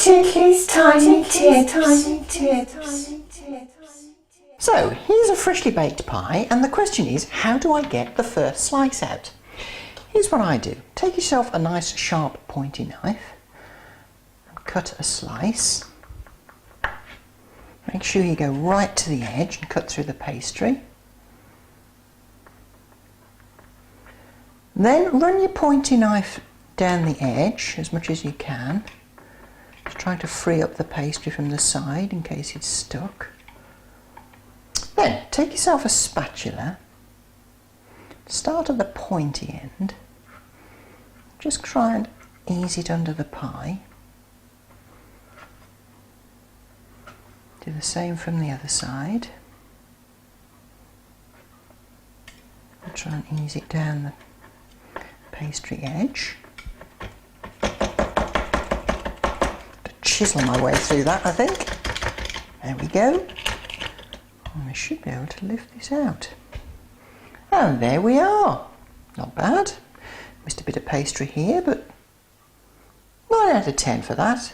Titli's tiny tips. So here's a freshly baked pie, and the question is, how do I get the first slice out? Here's what I do. Take yourself a nice sharp pointy knife and cut a slice. Make sure you go right to the edge and cut through the pastry. Then run your pointy knife down the edge as much as you can, just trying to free up the pastry from the side in case it's stuck. Then take yourself a spatula, start at the pointy end, just try and ease it under the pie. Do the same from the other side. And try and ease it down the pastry edge. To chisel my way through that, I think. There we go. And I should be able to lift this out. And there we are. Not bad. Missed a bit of pastry here, but 9 out of 10 for that.